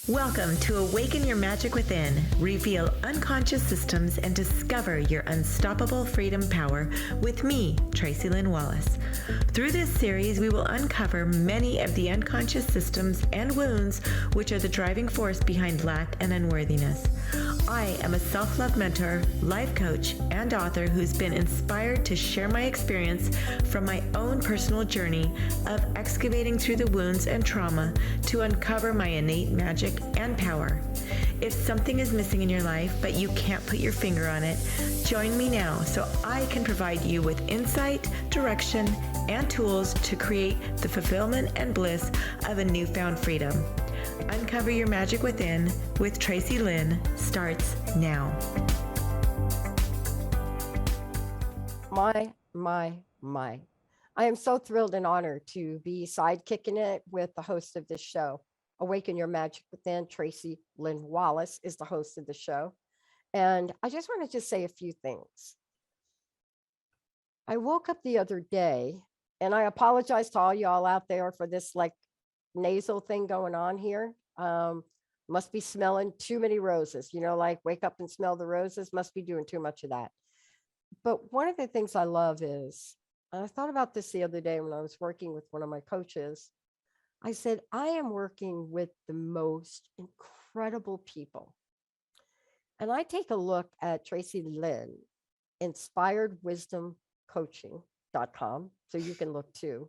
Welcome to Awaken Your Magic Within, reveal unconscious systems, and discover your unstoppable freedom power with me, Tracy Lynn Wallace. Through this series, we will uncover many of the unconscious systems and wounds which are the driving force behind lack and unworthiness. I am a self-love mentor, life coach, and author who's been inspired to share my experience from my own personal journey of excavating through the wounds and trauma to uncover my innate magic and power. If something is missing in your life, but you can't put your finger on it, join me now so I can provide you with insight, direction, and tools to create the fulfillment and bliss of a newfound freedom. Uncover Your Magic Within with Tracy Lynn starts now. My. I am so thrilled and honored to be sidekicking it with the host of this show. Awaken Your Magic Within, Tracy Lynn Wallace is the host of the show. And I just want to say a few things. I woke up the other day, and I apologize to all y'all out there for this nasal thing going on here. Must be smelling too many roses, wake up and smell the roses, must be doing too much of that. But one of the things I love is, and I thought about this the other day when I was working with one of my coaches. I said, I am working with the most incredible people. And I take a look at Tracy Lynn, inspiredwisdomcoaching.com, so you can look too.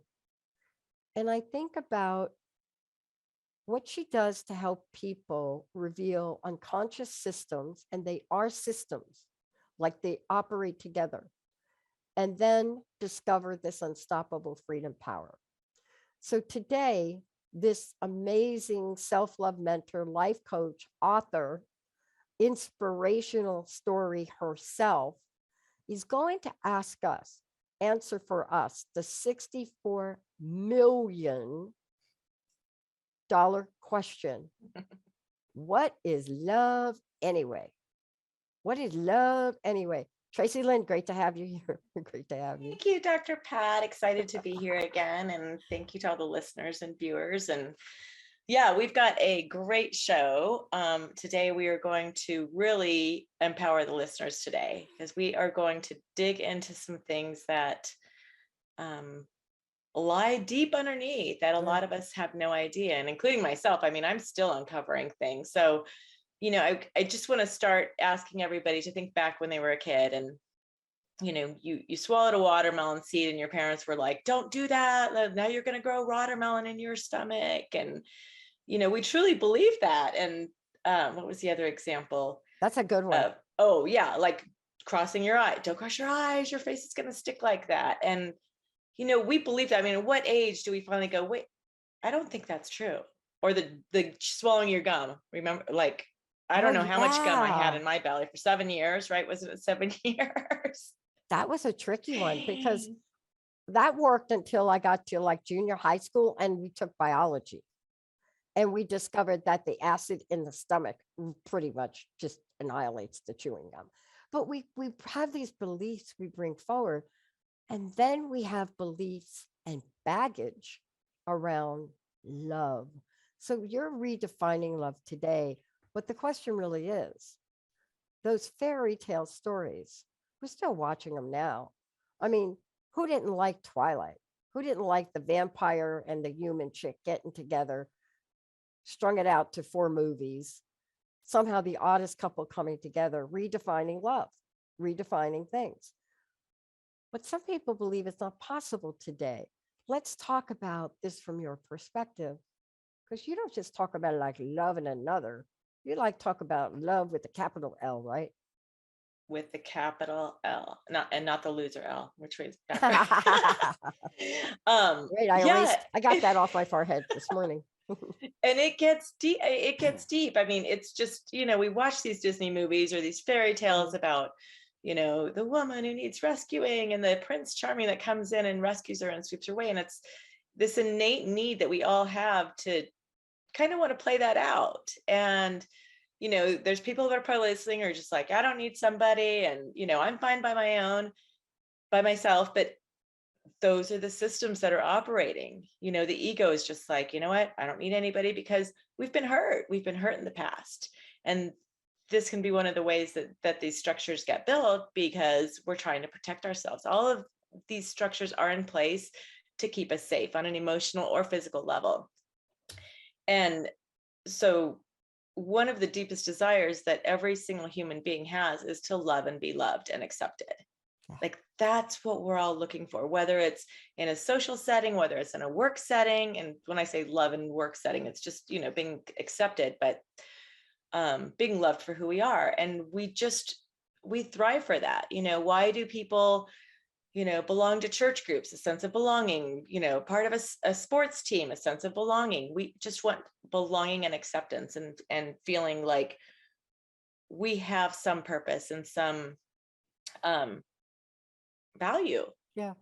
And I think about what she does to help people reveal unconscious systems, and they are systems, like they operate together, and then discover this unstoppable freedom power. So today, this amazing self-love mentor, life coach, author, inspirational story herself is going to answer for us, the $64 million question. What is love anyway? What is love anyway? Tracy Lynn, great to have you here. Great to have you. Thank you, Dr. Pat. Excited to be here again. And thank you to all the listeners and viewers. And yeah, we've got a great show. Today, we are going to really empower the listeners today, because we are going to dig into some things that lie deep underneath that a lot of us have no idea, and including myself. I mean, I'm still uncovering things. So, I just want to start asking everybody to think back when they were a kid, and, you swallowed a watermelon seed and your parents were like, don't do that. Now you're going to grow watermelon in your stomach. And, we truly believe that. And what was the other example? That's a good one. Like crossing your eye. Don't cross your eyes. Your face is going to stick like that. And, we believe that. I mean, at what age do we finally go, wait, I don't think that's true? Or the swallowing your gum. Remember, I don't know how much gum I had in my belly for 7 years, right? Wasn't it 7 years? That was a tricky one, because that worked until I got to junior high school, and we took biology. And we discovered that the acid in the stomach pretty much just annihilates the chewing gum. But we have these beliefs we bring forward, and then we have beliefs and baggage around love. So you're redefining love today. But the question really is, those fairy tale stories, we're still watching them now. I mean, who didn't like Twilight? Who didn't like the vampire and the human chick getting together, strung it out to 4 movies, somehow the oddest couple coming together, redefining love, redefining things. But some people believe it's not possible today. Let's talk about this from your perspective, because you don't just talk about it like loving another. You talk about love with the capital L, right? With the capital L, not the loser L, which was Great, I got that off my forehead this morning. And it gets deep. I mean, it's just, we watch these Disney movies or these fairy tales about, the woman who needs rescuing and the Prince Charming that comes in and rescues her and sweeps her away. And it's this innate need that we all have to kind of want to play that out. And, there's people that are probably listening or just like, I don't need somebody. And, I'm fine by myself. But those are the systems that are operating. You know, the ego is just like, you know what, I don't need anybody because we've been hurt in the past. And this can be one of the ways that these structures get built, because we're trying to protect ourselves. All of these structures are in place to keep us safe on an emotional or physical level. And so one of the deepest desires that every single human being has is to love and be loved and accepted. Like, that's what we're all looking for, whether it's in a social setting, whether it's in a work setting. And when I say love and work setting, it's just, you know, being accepted, but being loved for who we are. And we thrive for that. You know, why do people, you know, belong to church groups? A sense of belonging, you know, part of a sports team, a sense of belonging. We just want belonging and acceptance, and feeling like we have some purpose and some value. Yeah.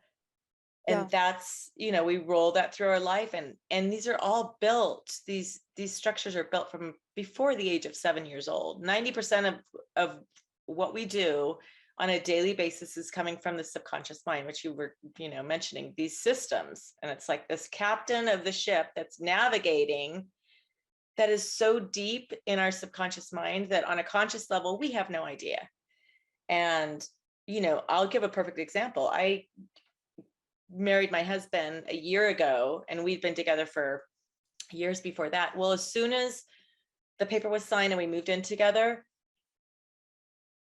And that's, you know, we roll that through our life, and these are all built, these structures are built from before the age of 7 years old. 90% of what we do on a daily basis is coming from the subconscious mind, which you were, you know, mentioning, these systems. And it's like this captain of the ship that's navigating, that is so deep in our subconscious mind that on a conscious level, we have no idea. And, you know, I'll give a perfect example. I married my husband a year ago, and we'd been together for years before that. Well, as soon as the paper was signed and we moved in together,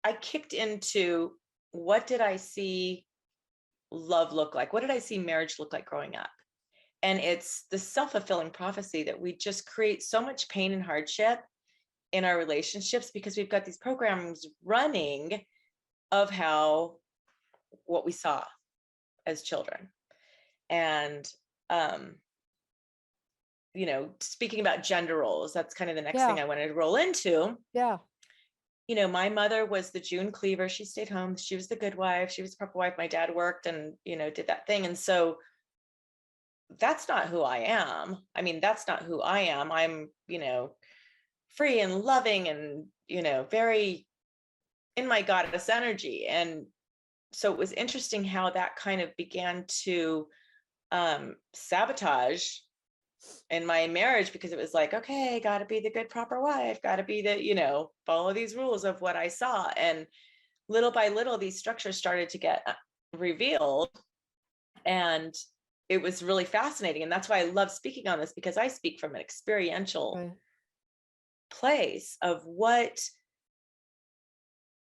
I kicked into, what did I see love look like? What did I see marriage look like growing up? And it's the self-fulfilling prophecy that we just create so much pain and hardship in our relationships because we've got these programs running of what we saw as children. And you know, speaking about gender roles, that's kind of the next thing I wanted to roll into. Yeah. You know, my mother was the June cleaver. She stayed home. She was the good wife. She was the proper wife. My dad worked and, you know, did that thing. And so that's not who I am. I mean, that's not who I am. I'm, you know, free and loving and, you know, very in my goddess energy. And so it was interesting how that kind of began to sabotage in my marriage, because it was like, okay, got to be the good proper wife, got to be the, you know, follow these rules of what I saw. And little by little, these structures started to get revealed, and it was really fascinating. And that's why I love speaking on this, because I speak from an experiential place of what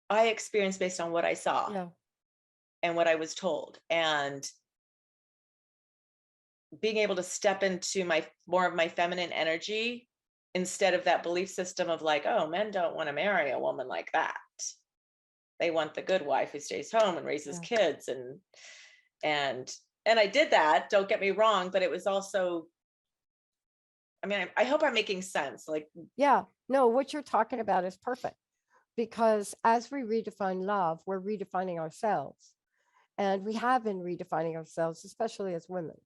I experienced based on what I saw and what I was told. And being able to step into more of my feminine energy, instead of that belief system of like, oh, men don't want to marry a woman like that. They want the good wife who stays home and raises kids. And I did that, don't get me wrong, but it was also, I mean, I hope I'm making sense. Like, no, what you're talking about is perfect, because as we redefine love, we're redefining ourselves, and we have been redefining ourselves, especially as women.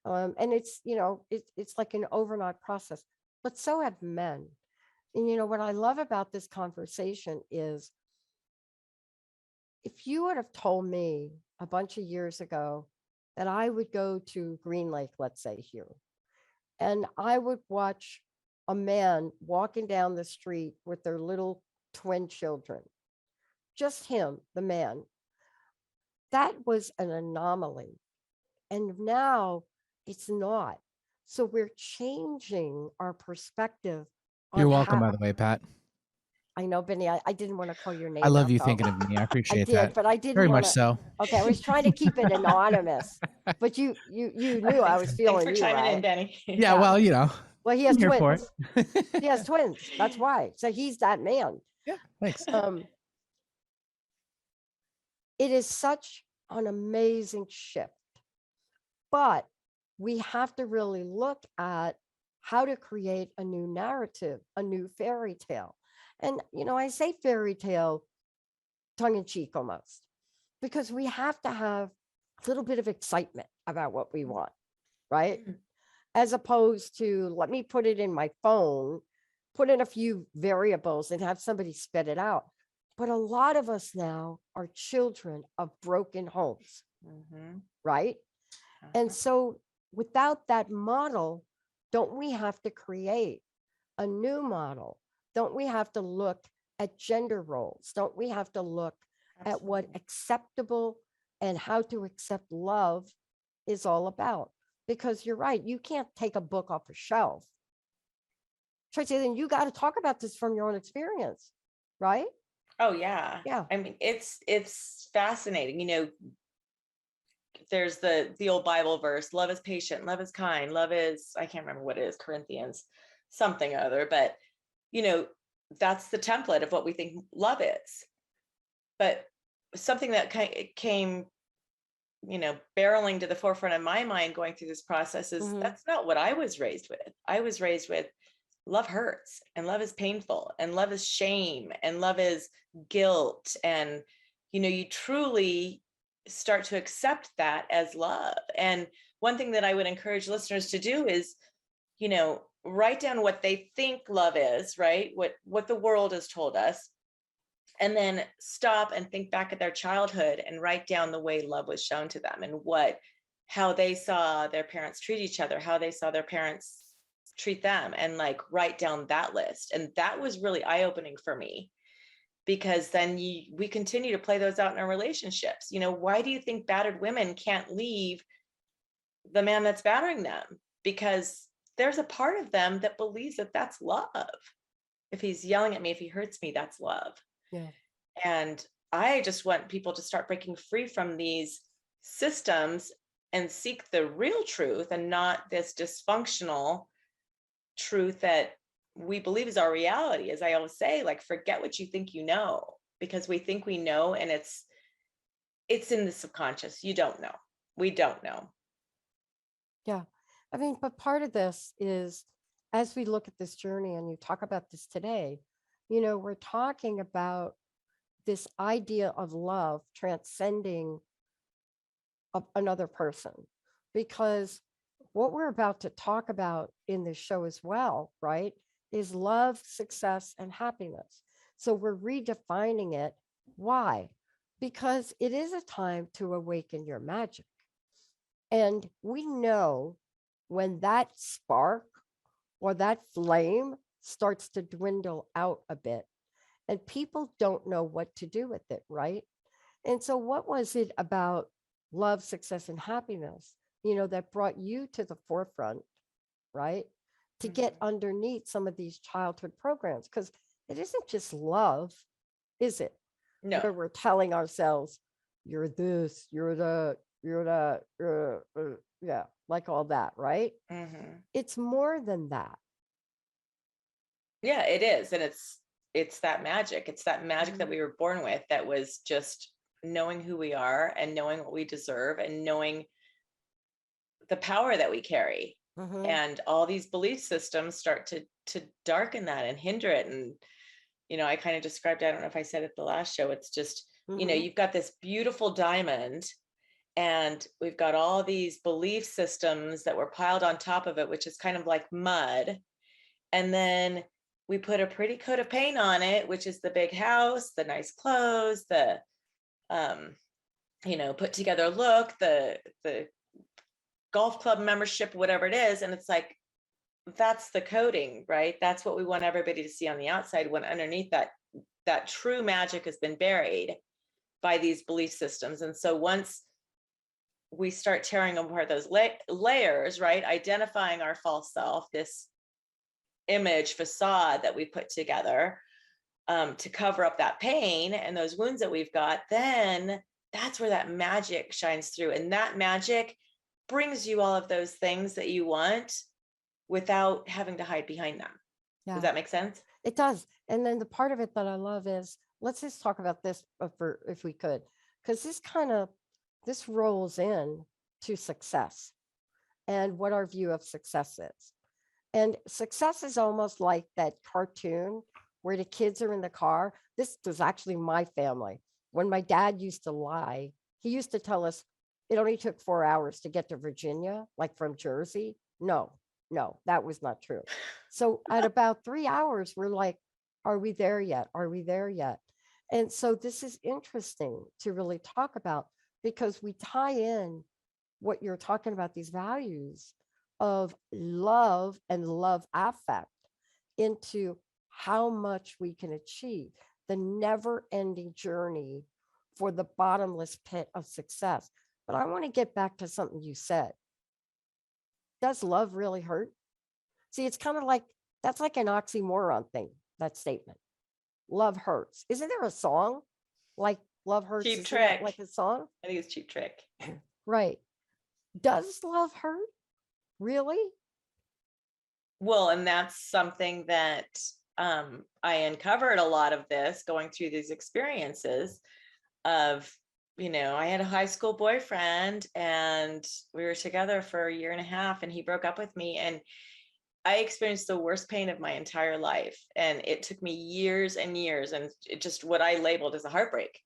And it's, you know, it's like an overnight process, but so have men. And, you know, what I love about this conversation is, if you would have told me a bunch of years ago that I would go to Green Lake, let's say here, and I would watch a man walking down the street with their little twin children, just him, the man, that was an anomaly. And now it's not. So we're changing our perspective. You're welcome, by the way, Pat. I know, Benny, I didn't want to call your name. I love you thinking of me. I appreciate that. But I didn't very much so. Okay, I was trying to keep it anonymous, but you knew I was feeling Thanks for chiming in, Benny. Yeah, well, you know. Well, he has twins. He has twins. That's why. So he's that man. Yeah, thanks. It is such an amazing shift, but we have to really look at how to create a new narrative, a new fairy tale. And, you know, I say fairy tale tongue in cheek almost, because we have to have a little bit of excitement about what we want, right? As opposed to, let me put it in my phone, put in a few variables and have somebody spit it out. But a lot of us now are children of broken homes. Mhm. right? Uh-huh. And so without that model, don't we have to create a new model? Don't we have to look at gender roles? Don't we have to look at what Absolutely. acceptable and how to accept love is all about? Because you're right, you can't take a book off a shelf. Tracy, then you got to talk about this from your own experience, right? Oh yeah. Yeah. I mean, it's fascinating. You know, there's the old Bible verse, love is patient, love is kind, love is, I can't remember what it is, Corinthians, something or other, but you know, that's the template of what we think love is. But something that came, you know, barreling to the forefront of my mind going through this process is Mhm. that's not what I was raised with. I was raised with love hurts and love is painful and love is shame and love is guilt. And, you know, you truly start to accept that as love. And one thing that I would encourage listeners to do is, you know, write down what they think love is, right? What the world has told us, and then stop and think back at their childhood and write down the way love was shown to them and how they saw their parents treat each other, how they saw their parents treat them, and like write down that list. And that was really eye-opening for me, because then we continue to play those out in our relationships. You know, why do you think battered women can't leave the man that's battering them? Because there's a part of them that believes that that's love. If he's yelling at me, if he hurts me, that's love. Yeah. And I just want people to start breaking free from these systems and seek the real truth, and not this dysfunctional truth that we believe is our reality. As I always say, like, forget what you think you know, because we think we know, and it's in the subconscious. You don't know. We don't know. Yeah. I mean, but part of this is, as we look at this journey and you talk about this today, you know, we're talking about this idea of love transcending another person, because what we're about to talk about in this show as well, right, is love, success, and happiness. So we're redefining it. Why? Because it is a time to awaken your magic. And we know when that spark or that flame starts to dwindle out a bit, and people don't know what to do with it, right? And so, what was it about love, success, and happiness, you know, that brought you to the forefront, right? To get Mhm. underneath some of these childhood programs? Because it isn't just love, is it? No. Where we're telling ourselves, you're this, you're that, yeah, like all that, right? Mhm. It's more than that. Yeah, it is. And it's that magic. It's that magic that Mhm. we were born with, that was just knowing who we are and knowing what we deserve and knowing the power that we carry. Mhm. And all these belief systems start to darken that and hinder it. And you know, I kind of described, I don't know if I said it the last show, it's just, you know, Mhm. you've got this beautiful diamond, and we've got all these belief systems that were piled on top of it, which is kind of like mud. And then we put a pretty coat of paint on it, which is the big house, the nice clothes, the um, you know, put together look, the golf club membership, whatever it is. And it's like, that's the coating, right? That's what we want everybody to see on the outside, when underneath that true magic has been buried by these belief systems. And so once we start tearing apart those layers, right, identifying our false self, this image facade that we put together to cover up that pain and those wounds that we've got, then that's where that magic shines through. And that magic brings you all of those things that you want without having to hide behind them. Does Yeah, that make sense? it does. And then the part of it that I love is, let's just talk about this for, if we could, because this rolls in to success and what our view of success is. And success is almost like that cartoon where the kids are in the car. This was actually my family. When my dad used to lie, he used to tell us it only took 4 hours to get to Virginia, like from Jersey. No, that was not true. So at about 3 hours, we're like, are we there yet? Are we there yet? And so this is interesting to really talk about, because we tie in what you're talking about, these values of love and love affect into how much we can achieve, the never ending journey for the bottomless pit of success. But I want to get back to something you said. Does love really hurt? See, it's kind of like, that's like an oxymoron thing, that statement. Love hurts. Isn't there a song like Love Hurts? Cheap Isn't that Trick. like a song? I think it's Cheap Trick. Right. Does love hurt? Really? Well, and that's something that I uncovered a lot of this going through these experiences of, I had a high school boyfriend and we were together for a year and a half and he broke up with me, and I experienced the worst pain of my entire life. And it took me years and years, and it just what I labeled as a heartbreak,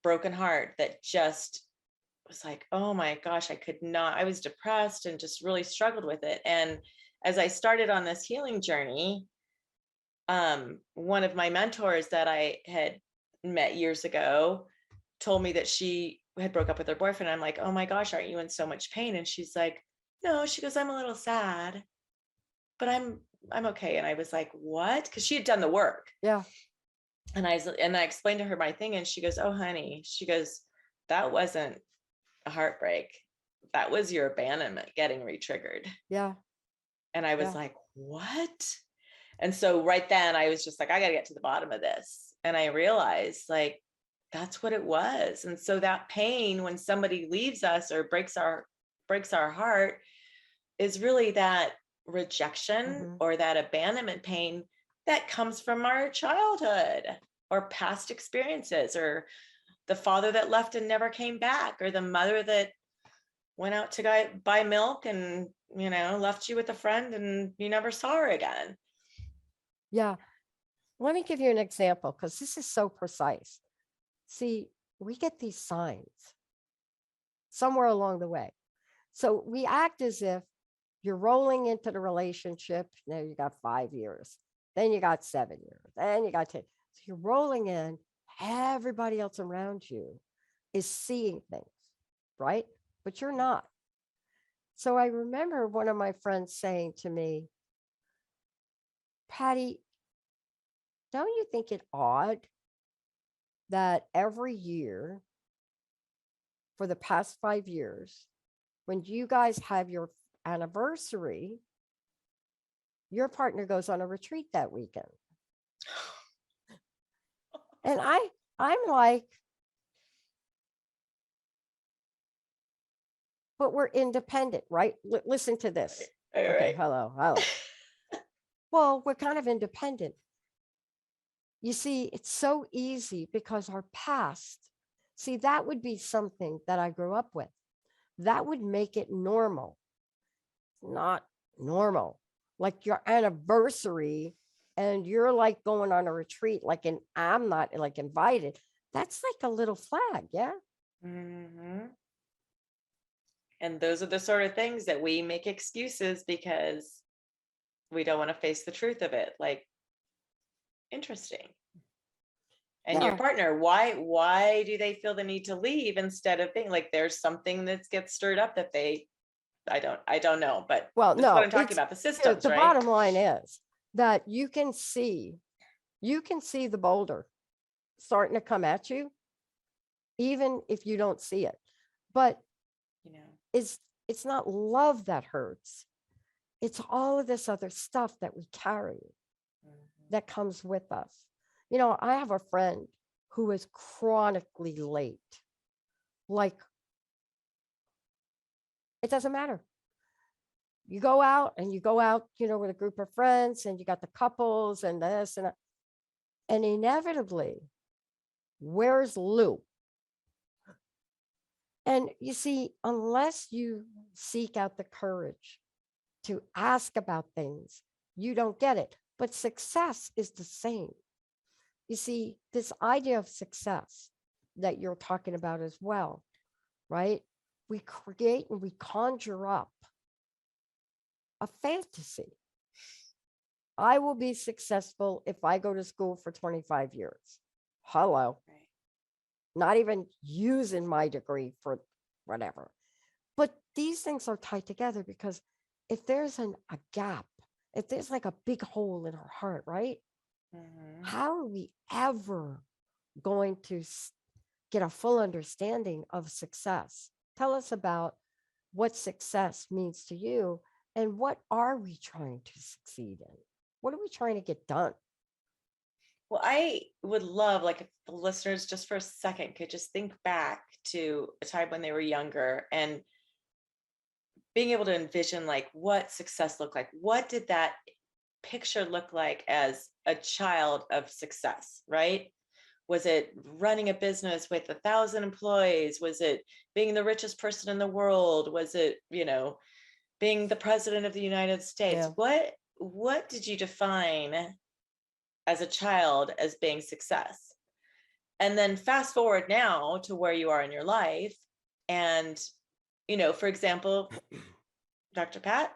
broken heart that just was like, oh my gosh, I was depressed and just really struggled with it. And as I started on this healing journey, one of my mentors that I had met years ago told me that she had broke up with her boyfriend. I'm like, oh my gosh, aren't you in so much pain? And she's like, no, she goes, I'm a little sad, but I'm okay. And I was like, what? Because she had done the work. Yeah. And I explained to her my thing, and she goes, oh honey, she goes, that wasn't a heartbreak. That was your abandonment getting re-triggered. Yeah. And I was like, what? And so right then I was just like, I got to get to the bottom of this. And I realized like, that's what it was. And so that pain when somebody leaves us or breaks our heart is really that rejection or that abandonment pain that comes from our childhood or past experiences, or the father that left and never came back, or the mother that went out to buy milk and, left you with a friend and you never saw her again. Yeah. Let me give you an example because this is so precise. See, we get these signs somewhere along the way. So we act as if you're rolling into the relationship. Now you got 5 years, then you got 7 years, then you got 10. So you're rolling in, everybody else around you is seeing things, right? But you're not. So I remember one of my friends saying to me, Patty, don't you think it odd that every year for the past 5 years, when you guys have your anniversary, your partner goes on a retreat that weekend? And I'm like, but we're independent, right? Listen to this. All Okay, right. hello. Well, we're kind of independent. You see, it's so easy because our past, see, that would be something that I grew up with. That would make it normal. Not normal. Like your anniversary and you're like going on a retreat, like, and I'm not like invited. That's like a little flag. Yeah. Mm-hmm. And those are the sort of things that we make excuses because we don't want to face the truth of it. Like, interesting. And your partner, why do they feel the need to leave instead of being like, there's something that gets stirred up that I don't know, but well, that's no, what I'm talking about, the systems, the right? bottom line is that you can see the boulder starting to come at you, even if you don't see it. But it's not love that hurts. It's all of this other stuff that we carry that comes with us. I have a friend who is chronically late. Like, it doesn't matter. You go out with a group of friends and you got the couples and this and that. And inevitably, where's Lou? And you see, unless you seek out the courage to ask about things, you don't get it. But success is the same. You see, this idea of success that you're talking about as well, right? We create and we conjure up a fantasy. I will be successful if I go to school for 25 years. Hello. Right. not even using my degree for whatever. But these things are tied together because if there's a gap, if there's like a big hole in our heart, right? How are we ever going to get a full understanding of success? Tell us about what success means to you and what are we trying to succeed in? What are we trying to get done? Well, I would love, like, if the listeners just for a second could just think back to a time when they were younger and being able to envision like what success looked like. What did that picture look like as a child of success, right? Was it running a business with 1,000 employees? Was it being the richest person in the world? Was it, being the president of the United States? Yeah. What did you define as a child as being success? And then fast forward now to where you are in your life. And, for example, Dr. Pat,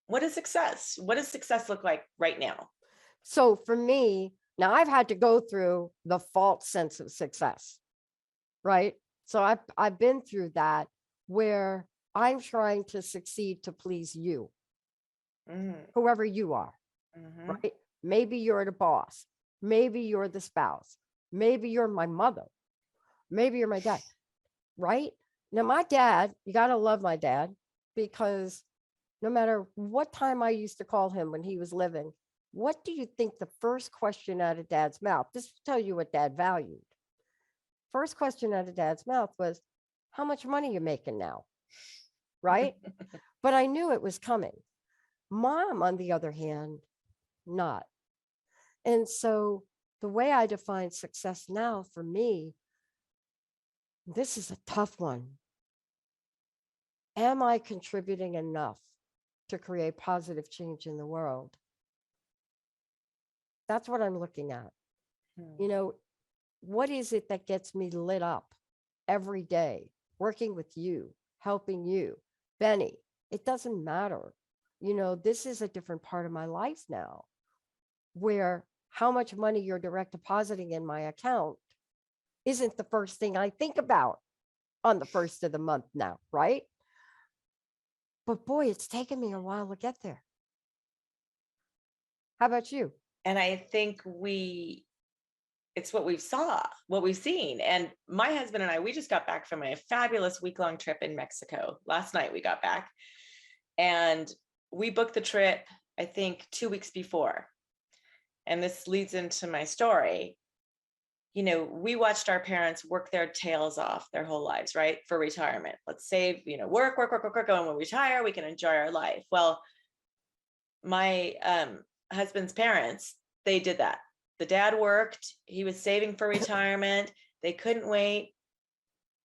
what is success? What does success look like right now? So for me, now I've had to go through the false sense of success, right? So I've been through that where I'm trying to succeed to please you, whoever you are, right? Maybe you're the boss. Maybe you're the spouse. Maybe you're my mother. Maybe you're my dad, right? Now, my dad, you got to love my dad because no matter what time I used to call him when he was living, what do you think the first question out of dad's mouth? This will tell you what dad valued. First question out of dad's mouth was, how much money you making now? Right? But I knew it was coming. Mom, on the other hand, not. And so the way I define success now for me, this is a tough one. Am I contributing enough to create positive change in the world? That's what I'm looking at. What is it that gets me lit up every day, working with you, helping you, Benny? It doesn't matter. This is a different part of my life now where how much money you're direct depositing in my account isn't the first thing I think about on the first of the month now, right? But boy, it's taken me a while to get there. How about you? And I think it's what we've seen. And my husband and I, we just got back from a fabulous week-long trip in Mexico. Last night we got back and we booked the trip, I think 2 weeks before. And this leads into my story. We watched our parents work their tails off their whole lives, right? For retirement. Let's save, work. And when we retire, we can enjoy our life. Well, my husband's parents, they did that. The dad worked, he was saving for retirement. They couldn't wait.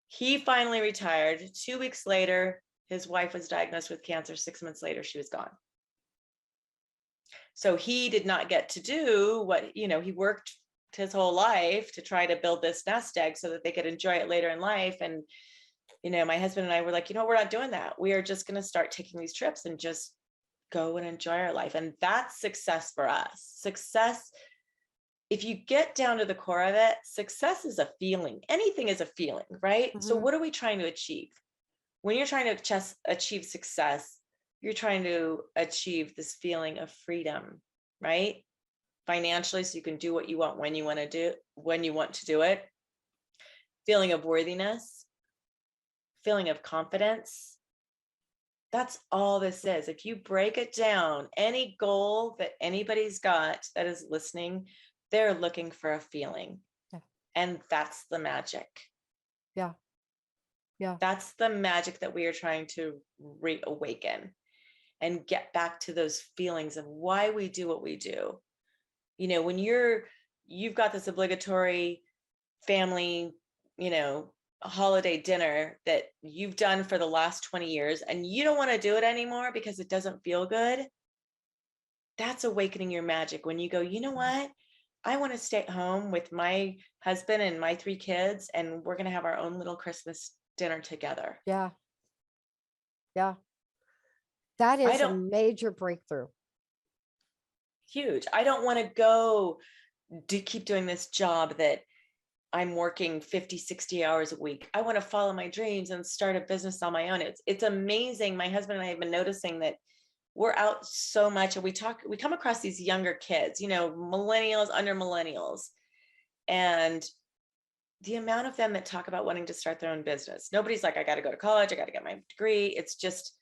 He finally retired. 2 weeks later, his wife was diagnosed with cancer. 6 months later, she was gone. So he did not get to do what, he worked his whole life to try to build this nest egg so that they could enjoy it later in life. And, my husband and I were like, we're not doing that. We are just going to start taking these trips and just go and enjoy our life. And that's success for us. Success, if you get down to the core of it, success is a feeling. Anything is a feeling, right? So what are we trying to achieve? When you're trying to achieve success, you're trying to achieve this feeling of freedom, right? Financially, so you can do what you want when you want to do it. Feeling of worthiness, feeling of confidence. That's all this is. If you break it down, any goal that anybody's got that is listening, they're looking for a feeling. Yeah. And that's the magic. Yeah. Yeah. That's the magic that we are trying to reawaken and get back to those feelings of why we do what we do. When you've got this obligatory family, holiday dinner that you've done for the last 20 years and you don't want to do it anymore because it doesn't feel good. That's awakening your magic. When you go, you know what? I want to stay at home with my husband and my 3 kids, and we're going to have our own little Christmas dinner together. Yeah. Yeah. That is a major breakthrough. Huge. I don't want to go keep doing this job that I'm working 50, 60 hours a week. I want to follow my dreams and start a business on my own. It's amazing. My husband and I have been noticing that we're out so much, and we come across these younger kids, millennials, under millennials, and the amount of them that talk about wanting to start their own business. Nobody's like, I got to go to college, I got to get my degree. It's just,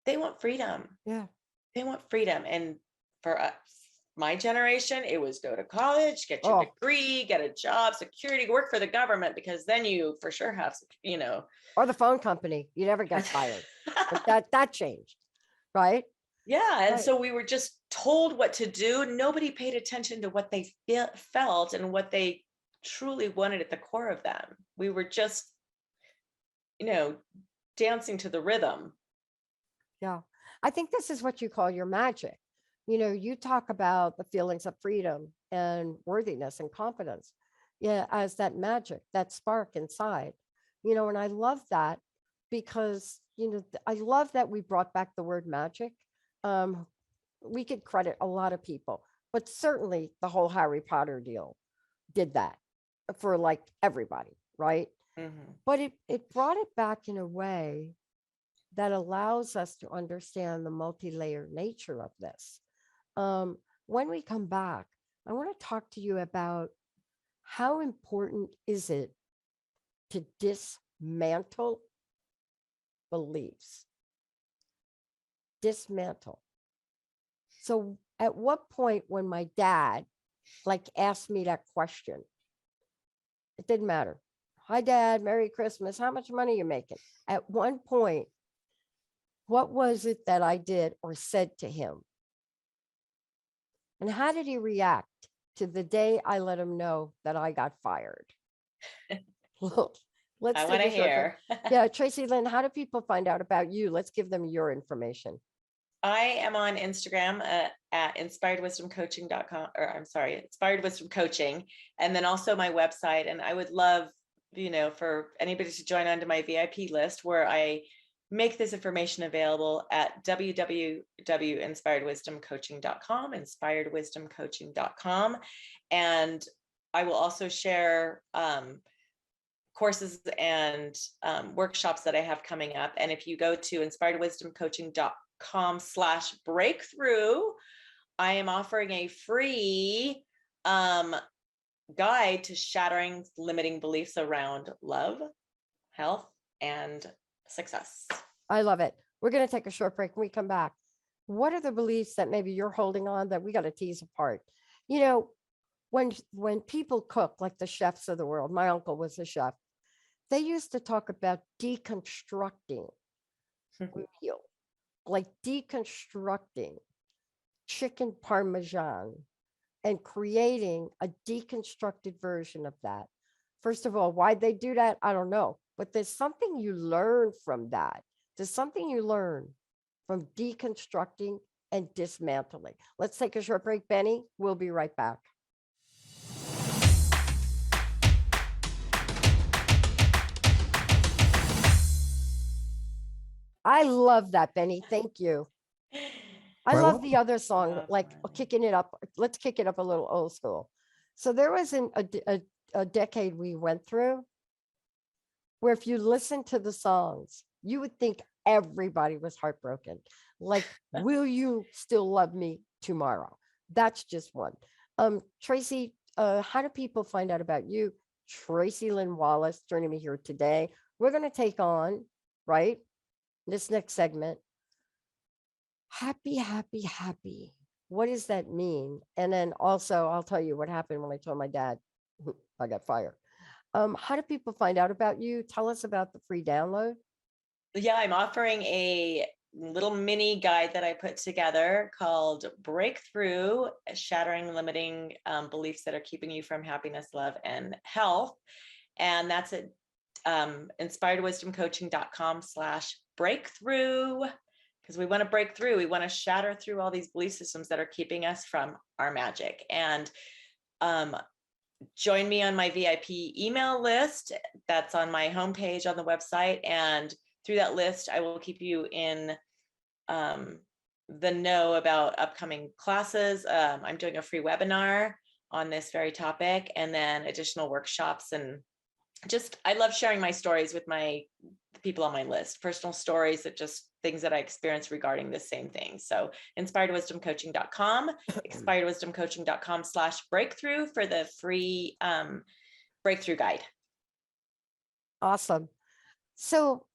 they want freedom. Yeah. They want freedom. And for us, my generation, it was go to college, get your degree, get a job, security, work for the government, because then you for sure have, or the phone company. You never get fired. But that changed, right? Yeah. And Right. so we were just told what to do. Nobody paid attention to what they felt and what they truly wanted at the core of them. We were just, dancing to the rhythm. Yeah. I think this is what you call your magic. You talk about the feelings of freedom and worthiness and confidence. Yeah, as that magic, that spark inside. And I love that because, I love that we brought back the word magic. We could credit a lot of people, but certainly the whole Harry Potter deal did that for like everybody, right? Mm-hmm. But it brought it back in a way that allows us to understand the multi-layered nature of this. When we come back, I want to talk to you about how important is it to dismantle beliefs? Dismantle. So at what point when my dad asked me that question, it didn't matter. Hi, Dad, Merry Christmas. How much money are you making? At one point, what was it that I did or said to him? And how did he react to the day I let him know that I got fired? Let's I take want to a short hear. break. Yeah, Tracy Lynn, how do people find out about you? Let's give them your information. I am on Instagram at inspiredwisdomcoaching.com, or I'm sorry, Inspired Wisdom Coaching. And then also my website. And I would love, for anybody to join onto my VIP list, where I make this information available at www.inspiredwisdomcoaching.com, inspiredwisdomcoaching.com. And I will also share courses and workshops that I have coming up. And if you go to inspiredwisdomcoaching.com/breakthrough, I am offering a free guide to shattering limiting beliefs around love, health, and success. I love it. We're going to take a short break. When we come back, what are the beliefs that maybe you're holding on that we got to tease apart? When people cook, like the chefs of the world, my uncle was a chef, they used to talk about deconstructing meal, like deconstructing chicken parmesan and creating a deconstructed version of that. First of all, why'd they do that? I don't know. But there's something you learn from that. There's something you learn from deconstructing and dismantling. Let's take a short break, Benny. We'll be right back. I love that, Benny. Thank you. I Right, love well- the other song, Fun. kicking it up. Let's kick it up a little old school. So there was a decade we went through where if you listen to the songs, you would think everybody was heartbroken. Like, will you still love me tomorrow? That's just one. Tracy, how do people find out about you? Tracy Lynn Wallace joining me here today. We're going to take on, right, this next segment. Happy, happy, happy. What does that mean? And then also, I'll tell you what happened when I told my dad I got fired. How do people find out about you? Tell us about the free download. Yeah, I'm offering a little mini guide that I put together called Breakthrough, Shattering Limiting Beliefs That Are Keeping You from Happiness, Love, and Health. And that's at inspiredwisdomcoaching.com/breakthrough, because we want to break through. We want to shatter through all these belief systems that are keeping us from our magic. And join me on my VIP email list that's on my homepage on the website. And through that list, I will keep you in the know about upcoming classes. I'm doing a free webinar on this very topic, and then additional workshops. And just, I love sharing my stories with the people on my list, personal stories, that just things that I experienced regarding the same thing. So inspiredwisdomcoaching.com, inspiredwisdomcoaching.com/breakthrough for the free breakthrough guide. Awesome. So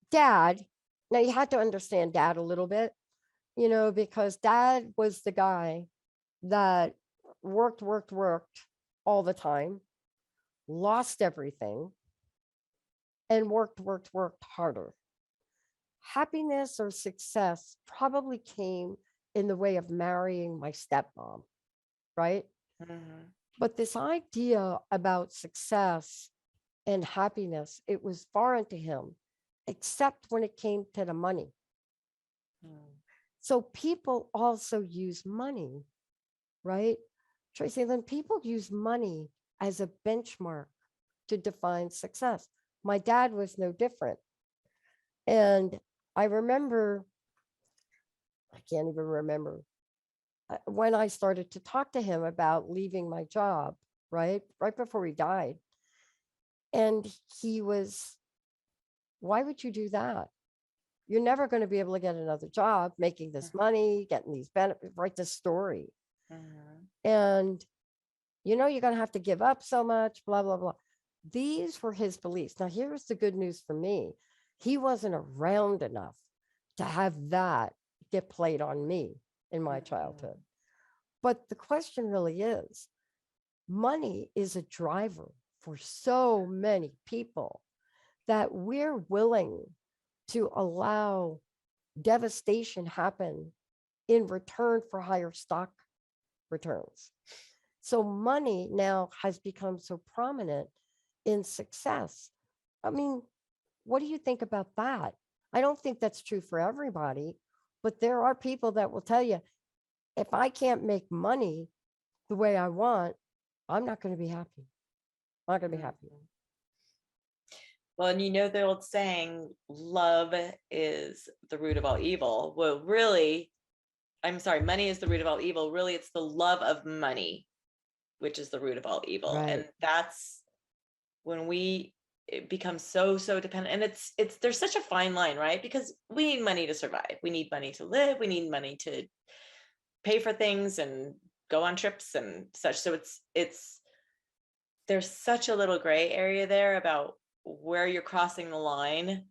Dad, now you had to understand Dad a little bit, because Dad was the guy that worked all the time, lost everything, and worked harder. Happiness or success probably came in the way of marrying my stepmom, right? Mhm. But this idea about success and happiness, it was foreign to him, except when it came to the money. So people also use money, right? Tracy, then people use money as a benchmark to define success. My dad was no different. And I remember, I can't even remember, when I started to talk to him about leaving my job, right before he died. And he was, why would you do that? You're never going to be able to get another job making this money, getting these benefits, write this story. And, you're going to have to give up so much, blah, blah, blah. These were his beliefs. Now, here's the good news for me. He wasn't around enough to have that get played on me in my childhood. But the question really is, money is a driver for so many people that we're willing to allow devastation happen in return for higher stock returns. So money now has become so prominent in success. I mean, what do you think about that? I don't think that's true for everybody, but there are people that will tell you, if I can't make money the way I want, I'm not going to be happy. I'm not going to be happy. Well, and the old saying, love is the root of all evil. Well, really, I'm sorry, money is the root of all evil. Really, it's the love of money, which is the root of all evil. Right. And that's when it becomes so dependent. And there's such a fine line, right? Because we need money to survive. We need money to live. We need money to pay for things and go on trips and such. So there's such a little gray area there about where you're crossing the line.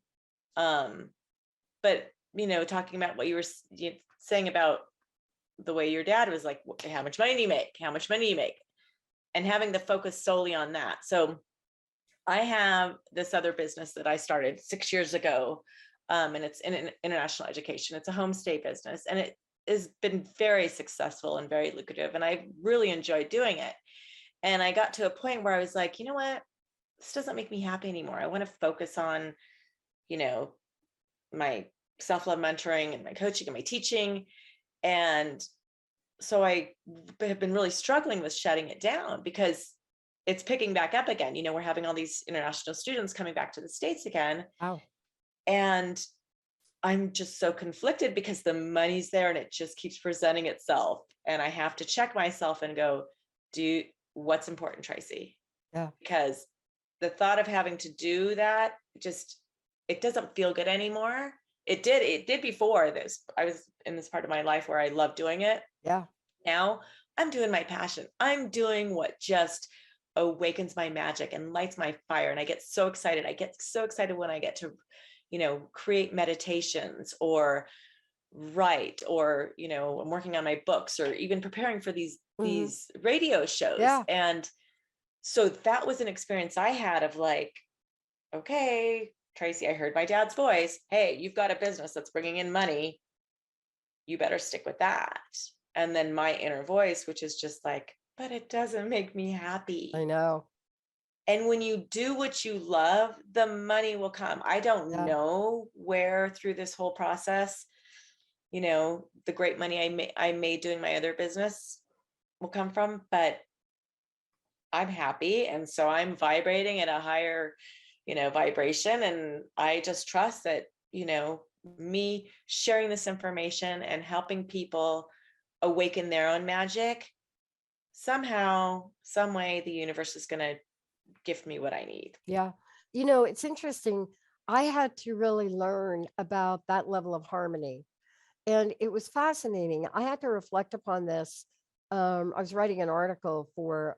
But talking about what you were saying about the way your dad was like, how much money do you make? How much money do you make? And having the focus solely on that. So I have this other business that I started 6 years ago, and it's in international education. It's a homestay business, and it has been very successful and very lucrative, and I really enjoyed doing it. And I got to a point where I was like, you know what? This doesn't make me happy anymore. I want to focus on, my self-love mentoring and my coaching and my teaching. And so I have been really struggling with shutting it down because it's picking back up again. We're having all these international students coming back to the States again. Wow. And I'm just so conflicted because the money's there and it just keeps presenting itself. And I have to check myself and go, what's important, Tracy? Yeah. Because the thought of having to do that, it doesn't feel good anymore. It did before this. I was in this part of my life where I love doing it. Yeah. Now I'm doing my passion. I'm doing what just awakens my magic and lights my fire. And I get so excited. I get so excited when I get to, create meditations or write, or, I'm working on my books or even preparing for these radio shows. Yeah. And so that was an experience I had of like, okay, Tracy, I heard my dad's voice. Hey, you've got a business that's bringing in money. You better stick with that. And then my inner voice, which is just like, but it doesn't make me happy. I know. And when you do what you love, the money will come. I don't know where through this whole process, the great money I made doing my other business will come from, but I'm happy. And so I'm vibrating at a higher, vibration. And I just trust that, me sharing this information and helping people awaken their own magic somehow, some way, the universe is going to gift me what I need. Yeah. You know, it's interesting. I had to really learn about that level of harmony. And it was fascinating. I had to reflect upon this. I was writing an article for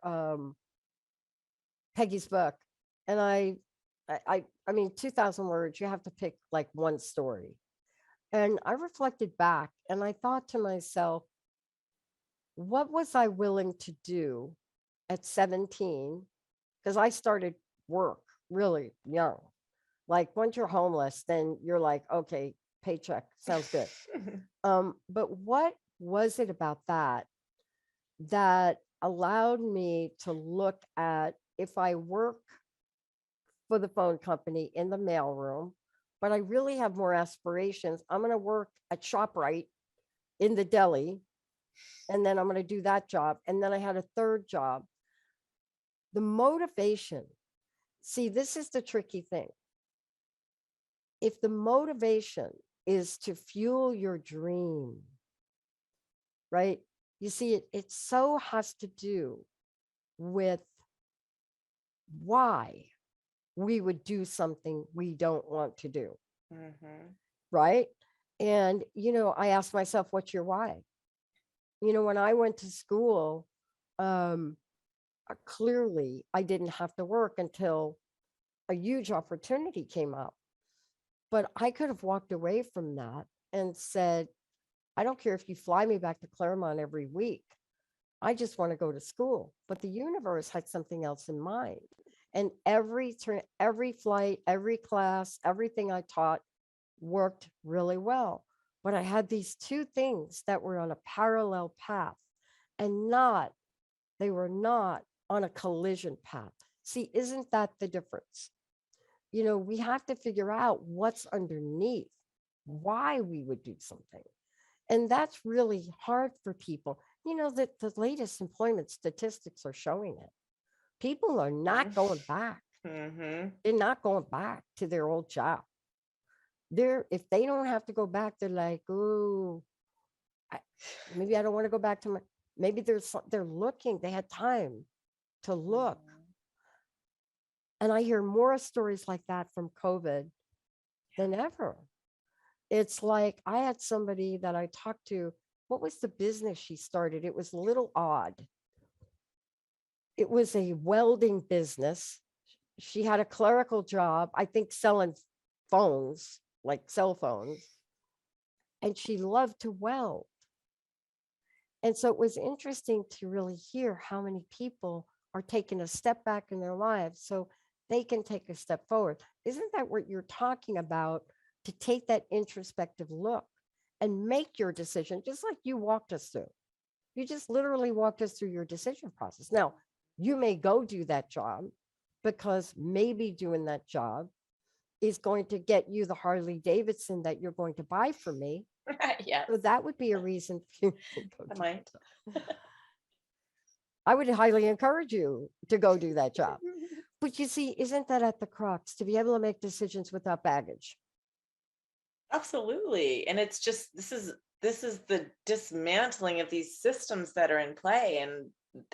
Peggy's book, and I mean, 2,000 words, you have to pick like one story. And I reflected back and I thought to myself, what was I willing to do at 17? Because I started work really young. Like once you're homeless, then you're like, okay, paycheck sounds good. But what was it about that allowed me to look at, if I work for the phone company in the mailroom, but I really have more aspirations, I'm going to work at ShopRite in the deli, and then I'm going to do that job. And then I had a third job. The motivation, see, this is the tricky thing. If the motivation is to fuel your dream, right? You see, it so has to do with why we would do something we don't want to do. Mm-hmm. Right. And, you know, I asked myself, what's your why? You know, when I went to school, clearly I didn't have to work until a huge opportunity came up. But I could have walked away from that and said, I don't care if you fly me back to Claremont every week. I just want to go to school. But the universe had something else in mind. And every flight, every class, everything I taught worked really well. But I had these two things that were on a parallel path, and they were not on a collision path. See, isn't that the difference? You know, we have to figure out what's underneath, why we would do something. And that's really hard for people. You know, that the latest employment statistics are showing it. People are not going back. Mm-hmm. They're not going back to their old job. If they don't have to go back, they're like, oh, maybe I don't want to go back to my, maybe they're looking, they had time to look. And I hear more stories like that from COVID than ever. It's like, I had somebody that I talked to, what was the business she started? It was a little odd. It was a welding business. She had a clerical job, I think selling phones, like cell phones, and she loved to weld. And so it was interesting to really hear how many people are taking a step back in their lives so they can take a step forward. Isn't that what you're talking about? To take that introspective look and make your decision, just like you walked us through. You just literally walked us through your decision process. Now, you may go do that job because maybe doing that job is going to get you the Harley Davidson that you're going to buy for me. Yeah. So that would be a reason for you to go I do might. I would highly encourage you to go do that job. But you see, isn't that at the crux, to be able to make decisions without baggage? Absolutely. And it's just, this is the dismantling of these systems that are in play,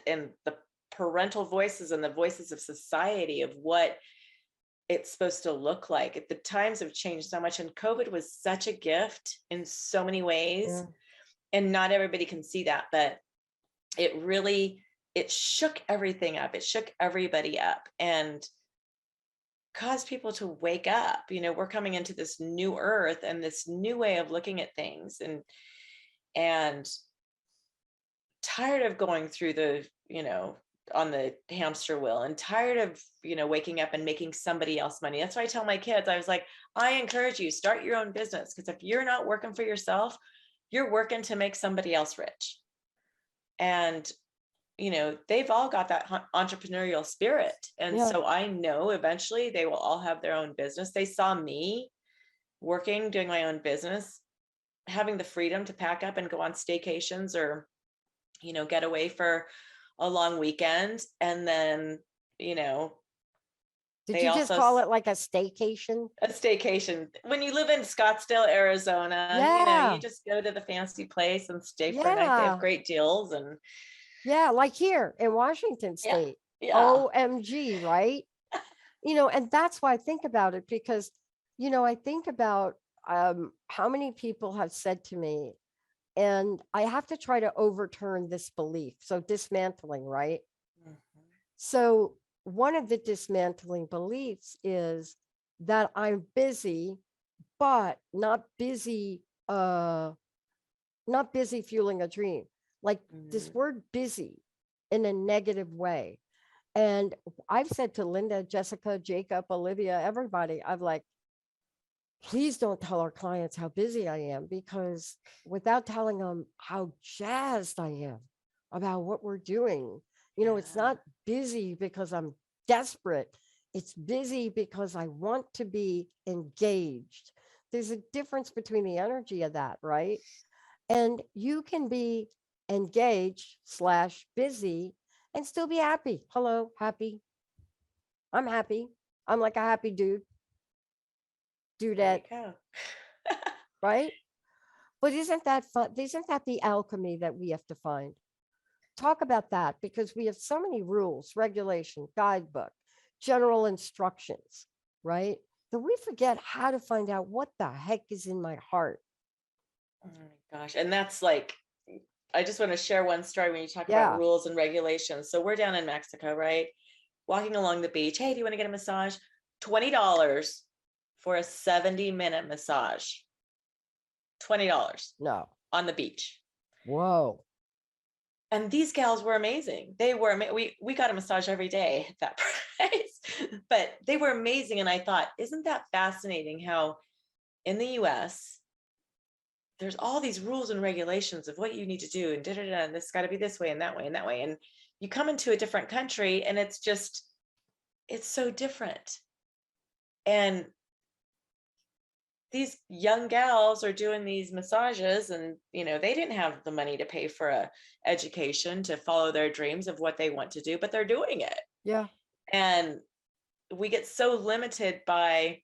and the parental voices and the voices of society of what it's supposed to look like. The times have changed so much, and COVID was such a gift in so many ways. Yeah. And not everybody can see that, but it shook everything up. It shook everybody up and caused people to wake up. You know, we're coming into this new earth and this new way of looking at things, and tired of going through the, on the hamster wheel, and tired of, waking up and making somebody else money. That's why I tell my kids, I was like, I encourage you, start your own business. Because if you're not working for yourself, you're working to make somebody else rich. And, they've all got that entrepreneurial spirit. And so I know eventually they will all have their own business. They saw me working, doing my own business, having the freedom to pack up and go on staycations or, get away for a long weekend. And then, Did you just call it like a staycation? A staycation. When you live in Scottsdale, Arizona, you just go to the fancy place and stay for a night. They have great deals. And Yeah, like here in Washington Yeah. State. Yeah. OMG, right? And that's why I think about it because, I think about how many people have said to me, and I have to try to overturn this belief. So dismantling, right? Mhm. So one of the dismantling beliefs is that I'm busy, but not busy fueling a dream. Like this Mhm. word busy in a negative way. And I've said to Linda, Jessica, Jacob, Olivia, everybody, I'm like, please don't tell our clients how busy I am, because without telling them how jazzed I am about what we're doing, it's Yeah. not busy because I'm desperate. It's busy because I want to be engaged. There's a difference between the energy of that, right? And you can be engaged / busy and still be happy. Hello, happy. I'm happy. I'm like a happy There dudette, you go. right? But isn't that fun? Isn't that the alchemy that we have to find? Talk about that, because we have so many rules, regulation, guidebook, general instructions, right? That we forget how to find out what the heck is in my heart. Oh my gosh. And that's like, I just want to share one story when you talk about Yeah. rules and regulations. So we're down in Mexico, right? Walking along the beach. Hey, do you want to get a massage? $20 for a 70-minute massage. $20 No. on the beach. Whoa. And these gals were amazing. They were, we got a massage every day at that price, but they were amazing. And I thought, isn't that fascinating how in the US, there's all these rules and regulations of what you need to do and and this got to be this way and that way and that way. And you come into a different country and it's so different. And these young gals are doing these massages and they didn't have the money to pay for a education to follow their dreams of what they want to do, but they're doing it. Yeah. And we get so limited by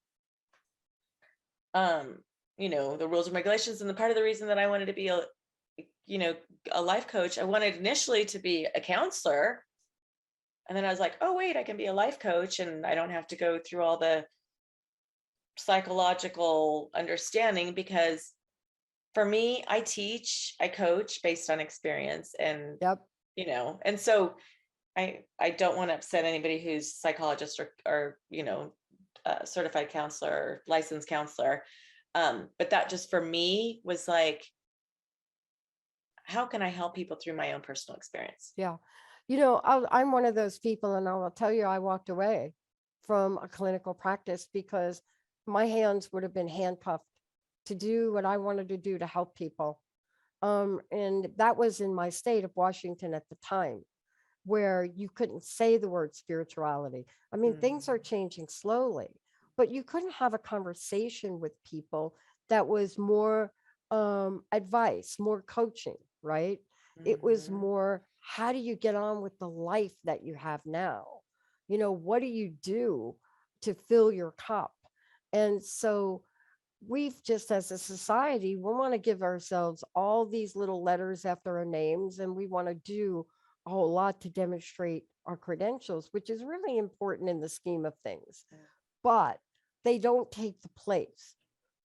the rules and regulations. And the part of the reason that I wanted to be a life coach, I wanted initially to be a counselor, and then I was like, oh wait, I can be a life coach and I don't have to go through all the psychological understanding, because for me, I teach, I coach based on experience. And Yep. and so I don't want to upset anybody who's psychologist or certified counselor or licensed counselor, but that just for me was like, how can I help people through my own personal experience? Yeah. I'm one of those people, and I'll tell you, I walked away from a clinical practice because my hands would have been handcuffed to do what I wanted to do to help people. And that was in my state of Washington at the time, where you couldn't say the word spirituality. I mean, things are changing slowly, but you couldn't have a conversation with people that was more advice, more coaching, right? It was Mhm. more, how do you get on with the life that you have now? What do you do to fill your cup? And so we've just, as a society, we want to give ourselves all these little letters after our names, and we want to do a whole lot to demonstrate our credentials, which is really important in the scheme of things. Yeah. But they don't take the place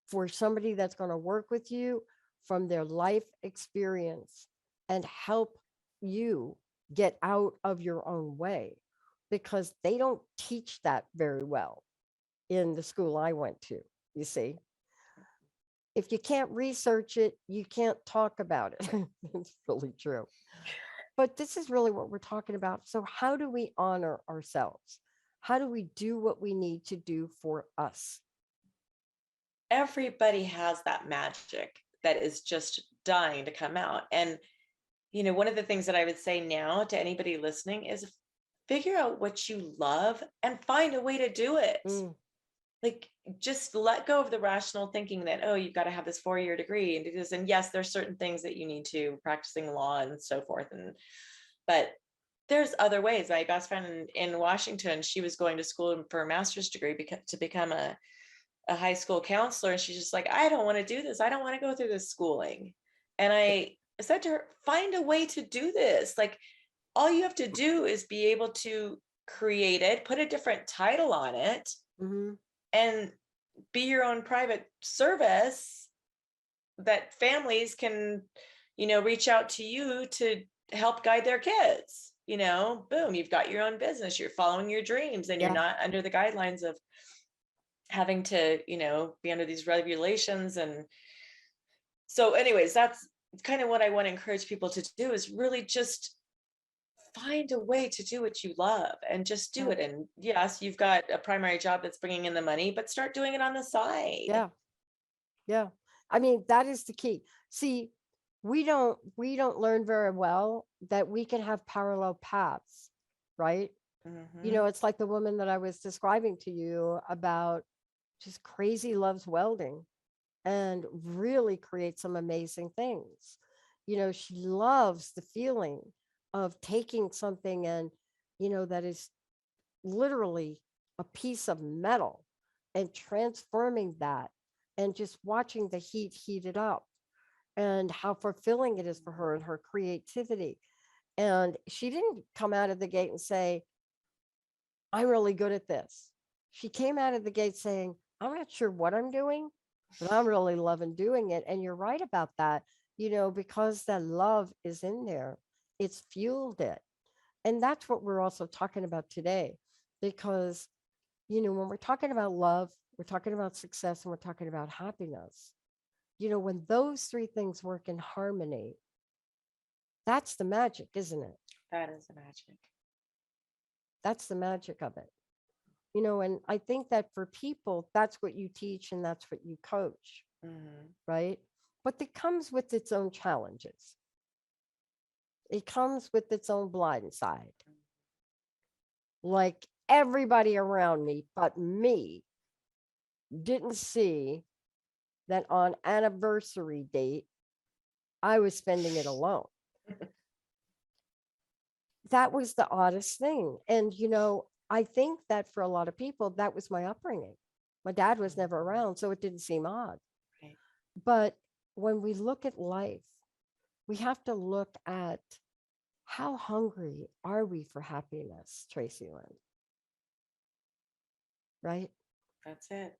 for somebody that's going to work with you from their life experience and help you get out of your own way, because they don't teach that very well in the school I went to, you see. If you can't research it, you can't talk about it. It's really true. But this is really what we're talking about. So how do we honor ourselves? How do we do what we need to do for us? Everybody has that magic that is just dying to come out. And one of the things that I would say now to anybody listening is figure out what you love and find a way to do it. Like, just let go of the rational thinking that, oh, you've got to have this 4-year degree and do this. And yes, there's certain things that you need to, practicing law and so forth. But there's other ways. My best friend in Washington, she was going to school for a master's degree to become a high school counselor. And she's just like, I don't want to do this. I don't want to go through this schooling. And I said to her, find a way to do this. Like, all you have to do is be able to create it, put a different title on it, and be your own private service that families can, reach out to you to help guide their kids. Boom, you've got your own business, you're following your dreams, and you're not under the guidelines of having to, be under these regulations. And so anyways, that's kind of what I want to encourage people to do, is really just find a way to do what you love and just do it. And yes, you've got a primary job that's bringing in the money, but start doing it on the side. Yeah. I mean, that is the key. See, we don't learn very well that we can have parallel paths, right? It's like the woman that I was describing to you about, just crazy loves welding and really creates some amazing things. She loves the feeling of taking something and, that is literally a piece of metal and transforming that and just watching the heat it up, and how fulfilling it is for her and her creativity. And she didn't come out of the gate and say, I'm really good at this. She came out of the gate saying, I'm not sure what I'm doing, but I'm really loving doing it. And you're right about that, because that love is in there, it's fueled it. And that's what we're also talking about today, because, when we're talking about love, we're talking about success, and we're talking about happiness. When those three things work in harmony, that's the magic, isn't it? That is the magic. That's the magic of it. And I think that for people, that's what you teach and that's what you coach, right? But it comes with its own challenges. It comes with its own blind side. Like everybody around me, but me, didn't see that on anniversary date, I was spending it alone. That was the oddest thing. And, I think that for a lot of people, that was my upbringing. My dad was never around, so it didn't seem odd. Right. But when we look at life, we have to look at how hungry are we for happiness, Tracy Lynn? Right? That's it.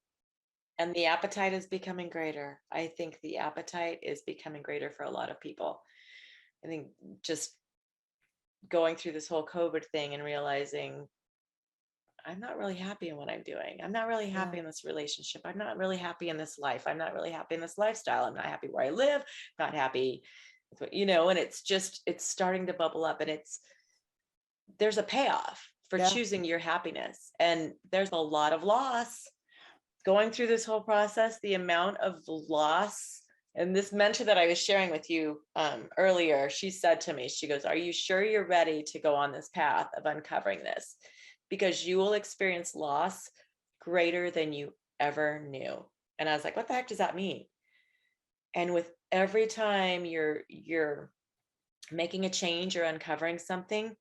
And the appetite is becoming greater. I think the appetite is becoming greater for a lot of people. I think just going through this whole COVID thing and realizing I'm not really happy in what I'm doing. I'm not really happy in this relationship. I'm not really happy in this life. I'm not really happy in this lifestyle. I'm not happy where I live, not happy with what, and it's starting to bubble up, and there's a payoff for choosing your happiness. And there's a lot of loss going through this whole process. The amount of loss, and this mentor that I was sharing with you earlier, she said to me, she goes, are you sure you're ready to go on this path of uncovering this? Because you will experience loss greater than you ever knew. And I was like, what the heck does that mean? And with every time you're making a change or uncovering something,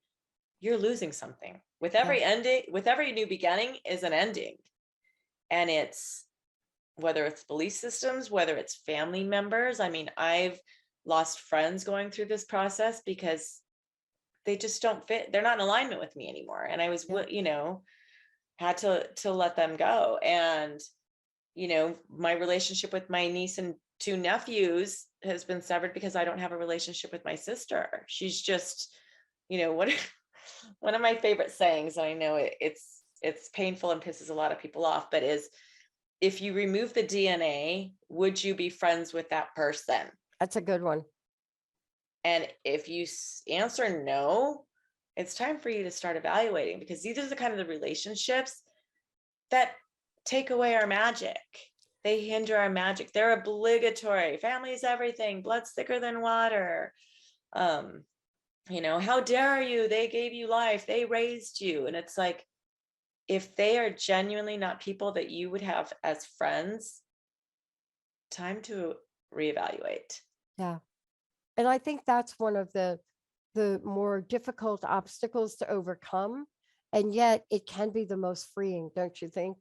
you're losing something. With every ending, with every new beginning is an ending. And it's, whether it's belief systems, whether it's family members. I mean, I've lost friends going through this process because they just don't fit. They're not in alignment with me anymore. And I was, had to let them go. And, my relationship with my niece and two nephews has been severed because I don't have a relationship with my sister. She's just, one of my favorite sayings, I know it's painful and pisses a lot of people off, but is, if you remove the DNA, would you be friends with that person? That's a good one. And if you answer no, it's time for you to start evaluating, because these are the kind of the relationships that take away our magic. They hinder our magic. They're obligatory. Family is everything. Blood's thicker than water. How dare you? They gave you life. They raised you. And it's like, if they are genuinely not people that you would have as friends, time to reevaluate. Yeah. And I think that's one of the more difficult obstacles to overcome. And yet it can be the most freeing, don't you think?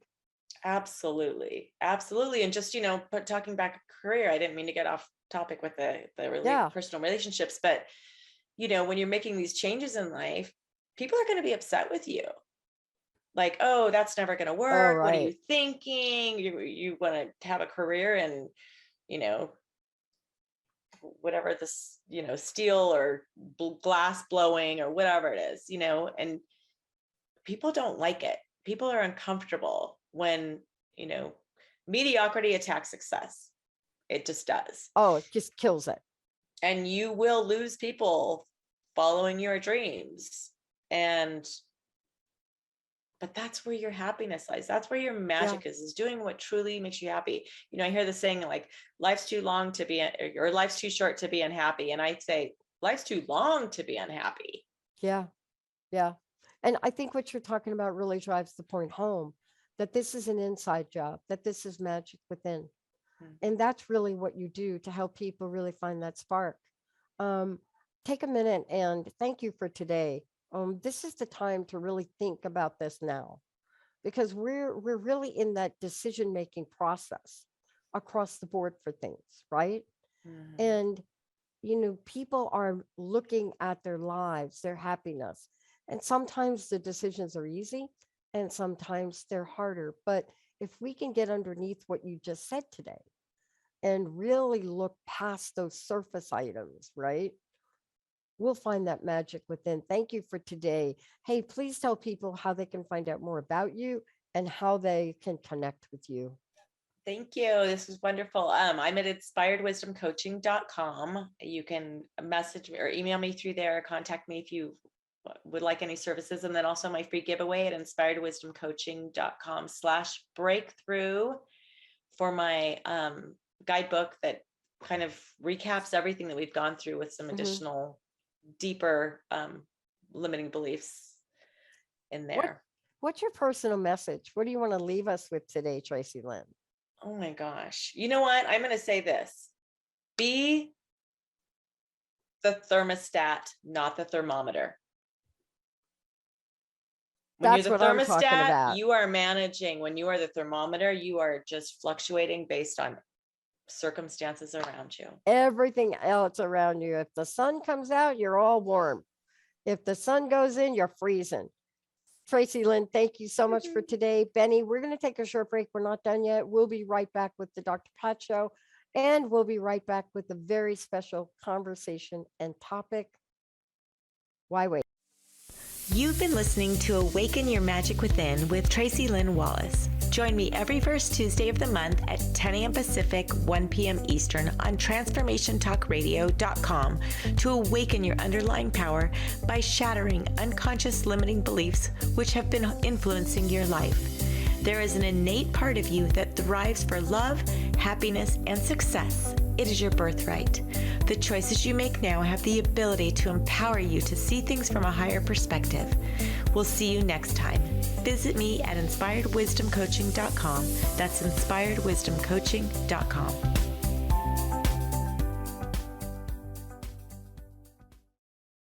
Absolutely. Absolutely. And just, talking back a career, I didn't mean to get off topic with the personal relationships, but when you're making these changes in life, people are going to be upset with you. Like, oh, that's never going to work. What are you right. thinking? You want to have a career in, whatever this, steel or glass blowing or whatever it is, and people don't like it. People are uncomfortable when, mediocrity attacks success. It just does. Oh, it just kills it. And you will lose people following your dreams. But that's where your happiness lies. That's where your magic is doing what truly makes you happy. I hear the saying like, life's too long to be, or life's too short to be unhappy. And I say, life's too long to be unhappy. Yeah. Yeah. And I think what you're talking about really drives the point home, that this is an inside job, that this is magic within. And that's really what you do to help people really find that spark. Take a minute and thank you for today. This is the time to really think about this now, because we're really in that decision-making process across the board for things, right? And, people are looking at their lives, their happiness, and sometimes the decisions are easy and sometimes they're harder. But if we can get underneath what you just said today and really look past those surface items, right? We'll find that magic within. Thank you for today. Hey, please tell people how they can find out more about you and how they can connect with you. Thank you. This was wonderful. I'm at inspiredwisdomcoaching.com. You can message me or email me through there, contact me if you would like any services. And then also my free giveaway at inspiredwisdomcoaching.com/breakthrough for my guidebook that kind of recaps everything that we've gone through with some additional deeper limiting beliefs in there. What's your personal message? What do you want to leave us with today, Tracy Lynn? Oh my gosh. You know what? I'm going to say this. Be the thermostat, not the thermometer. When That's you're the what I'm talking thermostat, about. you are managing. When you are the thermometer, you are just fluctuating based on circumstances around you. Everything else around you. If the sun comes out, you're all warm. If the sun goes in, you're freezing. Tracy Lynn, thank you so much for today. Benny, we're going to take a short break. We're not done yet. We'll be right back with the Dr. Pat Show, and we'll be right back with a very special conversation and topic. Why wait? You've been listening to Awaken Your Magic Within with Tracy Lynn Wallace. Join me every first Tuesday of the month at 10 a.m. Pacific, 1 p.m. Eastern on transformationtalkradio.com to awaken your underlying power by shattering unconscious limiting beliefs which have been influencing your life. There is an innate part of you that thrives for love, happiness, and success. It is your birthright. The choices you make now have the ability to empower you to see things from a higher perspective. We'll see you next time. Visit me at inspiredwisdomcoaching.com. That's inspiredwisdomcoaching.com.